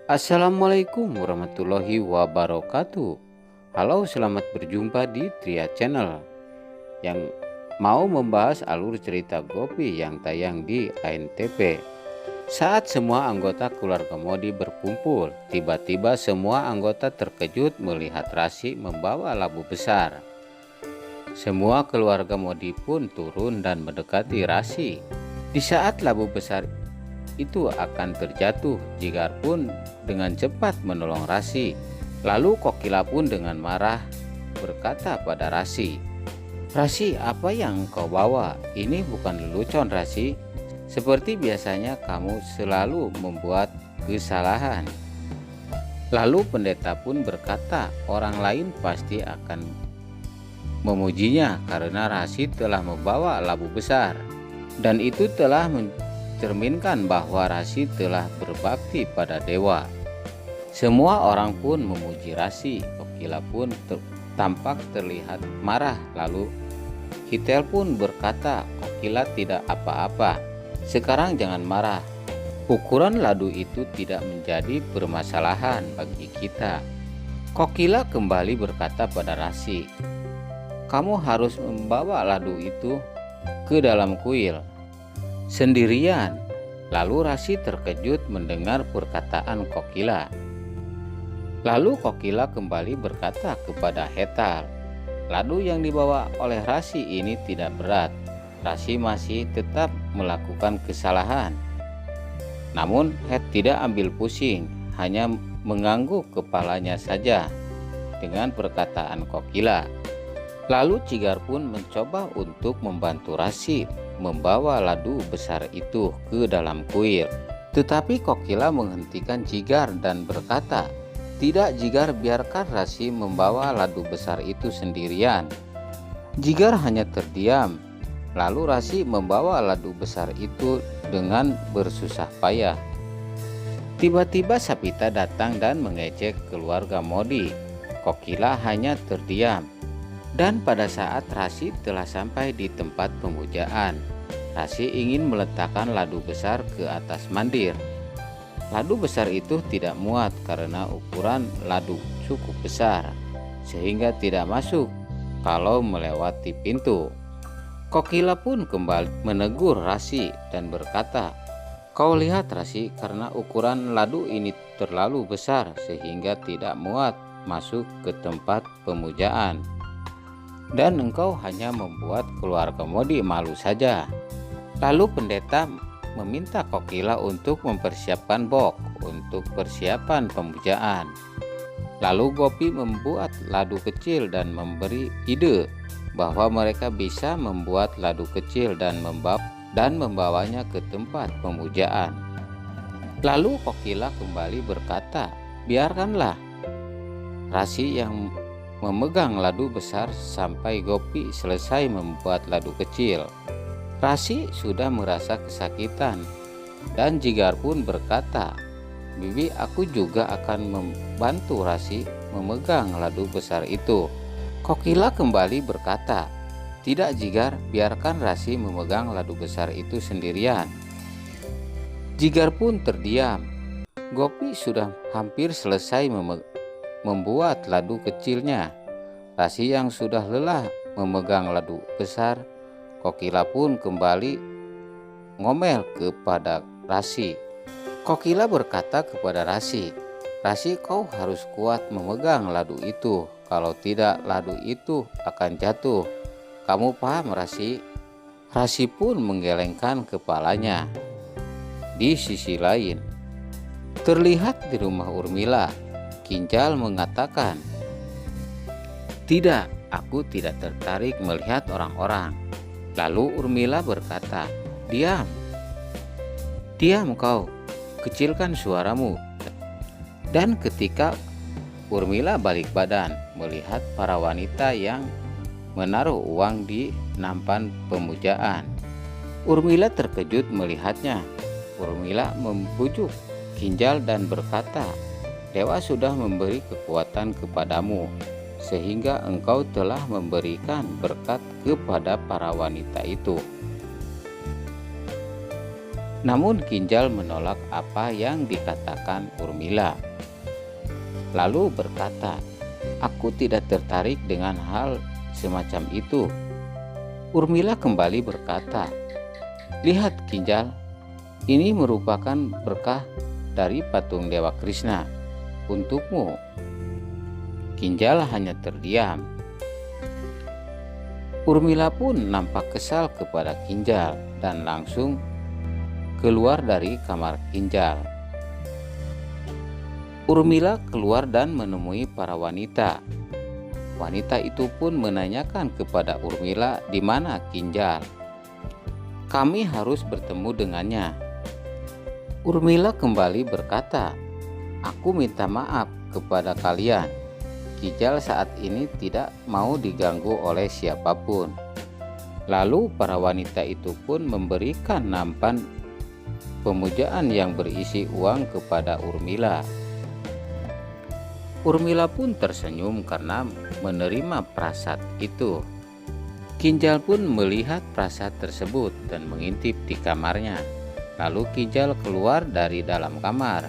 Assalamualaikum warahmatullahi wabarakatuh. Halo, selamat berjumpa di Tria Channel yang mau membahas alur cerita Gopi yang tayang di ANTV. Saat semua anggota keluarga Modi berkumpul, tiba-tiba semua anggota terkejut melihat Rasi membawa labu besar. Semua keluarga Modi pun turun dan mendekati Rasi. Di saat labu besar itu akan terjatuh, Jigar pun dengan cepat menolong Rasi. Lalu Kokila pun dengan marah berkata pada Rasi, "Rasi, apa yang kau bawa? Ini bukan lelucon, Rasi. Seperti biasanya kamu selalu membuat kesalahan." Lalu pendeta pun berkata, orang lain pasti akan memujinya karena Rasi telah membawa labu besar, dan itu telah cerminkan bahwa Rasi telah berbakti pada dewa. Semua orang pun memuji Rasi. Kokila pun tampak terlihat marah. Lalu Hitel pun berkata, "Kokila tidak apa-apa. Sekarang jangan marah. Ukuran ladu itu tidak menjadi permasalahan bagi kita." Kokila kembali berkata pada Rasi, "Kamu harus membawa ladu itu ke dalam kuil sendirian." Lalu Rasi terkejut mendengar perkataan Kokila. Lalu Kokila kembali berkata kepada Hetal, "Ladu yang dibawa oleh Rasi ini tidak berat. Rasi masih tetap melakukan kesalahan." Namun Het tidak ambil pusing, hanya mengangguk kepalanya saja dengan perkataan Kokila. Lalu Jigar pun mencoba untuk membantu Rasi membawa ladu besar itu ke dalam kuil. Tetapi Kokila menghentikan Jigar dan berkata, "Tidak, Jigar, biarkan Rasi membawa ladu besar itu sendirian." Jigar hanya terdiam. Lalu Rasi membawa ladu besar itu dengan bersusah payah. Tiba-tiba Sapita datang dan mengejek keluarga Modi. Kokila hanya terdiam. Dan pada saat Rasi telah sampai di tempat pemujaan, Rasi ingin meletakkan ladu besar ke atas mandir. Ladu besar itu tidak muat karena ukuran ladu cukup besar, sehingga tidak masuk kalau melewati pintu. Kokila pun kembali menegur Rasi dan berkata, "Kau lihat Rasi, karena ukuran ladu ini terlalu besar sehingga tidak muat masuk ke tempat pemujaan. Dan engkau hanya membuat keluarga Modi malu saja." Lalu pendeta meminta Kokila untuk mempersiapkan bok untuk persiapan pemujaan. Lalu Gopi membuat ladu kecil dan memberi ide bahwa mereka bisa membuat ladu kecil dan membawanya ke tempat pemujaan. Lalu Kokila kembali berkata, "Biarkanlah Rasi yang memegang ladu besar sampai Gopi selesai membuat ladu kecil." Rasi sudah merasa kesakitan, dan Jigar pun berkata, "Bibi, aku juga akan membantu Rasi memegang ladu besar itu." Kokila kembali berkata, "Tidak, Jigar, biarkan Rasi memegang ladu besar itu sendirian." Jigar pun terdiam. Gopi sudah hampir selesai membuat ladu kecilnya. Rasi yang sudah lelah memegang ladu besar. Kokila pun kembali ngomel kepada Rasi. Kokila berkata kepada Rasi, "Rasi, kau harus kuat memegang ladu itu. Kalau tidak, ladu itu akan jatuh. Kamu paham, Rasi?" Rasi pun menggelengkan kepalanya. Di sisi lain, terlihat di rumah Urmila, Kinjal mengatakan, "Tidak, aku tidak tertarik melihat orang-orang." Lalu Urmila berkata, "Diam, diam kau, kecilkan suaramu." Dan ketika Urmila balik badan melihat para wanita yang menaruh uang di nampan pemujaan, Urmila terkejut melihatnya. Urmila membujuk Kinjal dan berkata, "Dewa sudah memberi kekuatan kepadamu, sehingga engkau telah memberikan berkat kepada para wanita itu." Namun Kinjal menolak apa yang dikatakan Urmila, lalu berkata, "Aku tidak tertarik dengan hal semacam itu." Urmila kembali berkata, "Lihat Kinjal, ini merupakan berkah dari patung Dewa Krishna untukmu." Kinjal hanya terdiam. Urmila pun nampak kesal kepada Kinjal dan langsung keluar dari kamar Kinjal. Urmila keluar dan menemui para wanita. Wanita itu pun menanyakan kepada Urmila di mana Kinjal. "Kami harus bertemu dengannya." Urmila kembali berkata, "Aku minta maaf kepada kalian. Kinjal saat ini tidak mau diganggu oleh siapapun." Lalu para wanita itu pun memberikan nampan pemujaan yang berisi uang kepada Urmila. Urmila pun tersenyum karena menerima prasad itu. Kinjal pun melihat prasad tersebut dan mengintip di kamarnya. Lalu Kinjal keluar dari dalam kamar.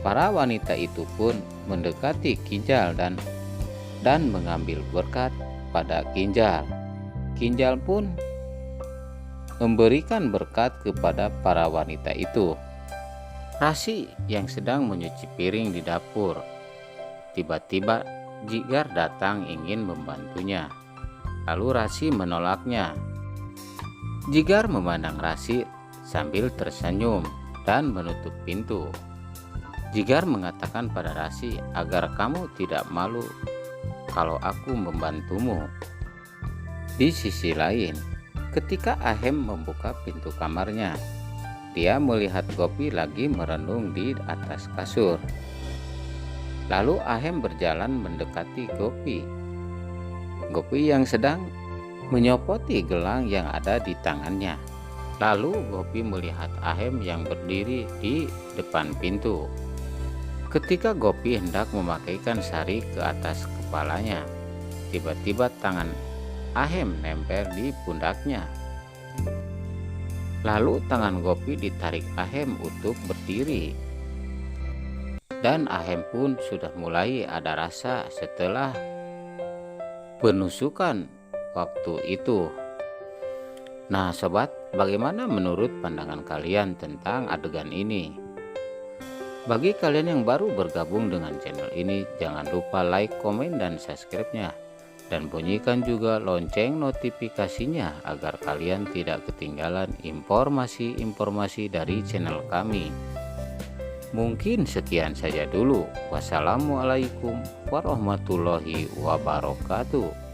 Para wanita itu pun mendekati Kinjal dan mengambil berkat pada Kinjal. Kinjal pun memberikan berkat kepada para wanita itu. Rasi yang sedang menyuci piring di dapur. Tiba-tiba Jigar datang ingin membantunya. Lalu Rasi menolaknya. Jigar memandang Rasi sambil tersenyum dan menutup pintu. Jigar mengatakan pada Rasi agar kamu tidak malu kalau aku membantumu. Di sisi lain, ketika Ahem membuka pintu kamarnya, dia melihat Gopi lagi merenung di atas kasur. Lalu Ahem berjalan mendekati Gopi. Gopi yang sedang menyopoti gelang yang ada di tangannya. Lalu Gopi melihat Ahem yang berdiri di depan pintu. Ketika Gopi hendak memakaikan sari ke atas kepalanya, tiba-tiba tangan Ahem nempel di pundaknya. Lalu tangan Gopi ditarik Ahem untuk berdiri. Dan Ahem pun sudah mulai ada rasa setelah penusukan waktu itu. Nah sobat, bagaimana menurut pandangan kalian tentang adegan ini? Bagi kalian yang baru bergabung dengan channel ini, jangan lupa like, komen, dan subscribe-nya. Dan bunyikan juga lonceng notifikasinya agar kalian tidak ketinggalan informasi-informasi dari channel kami. Mungkin sekian saja dulu. Wassalamualaikum warahmatullahi wabarakatuh.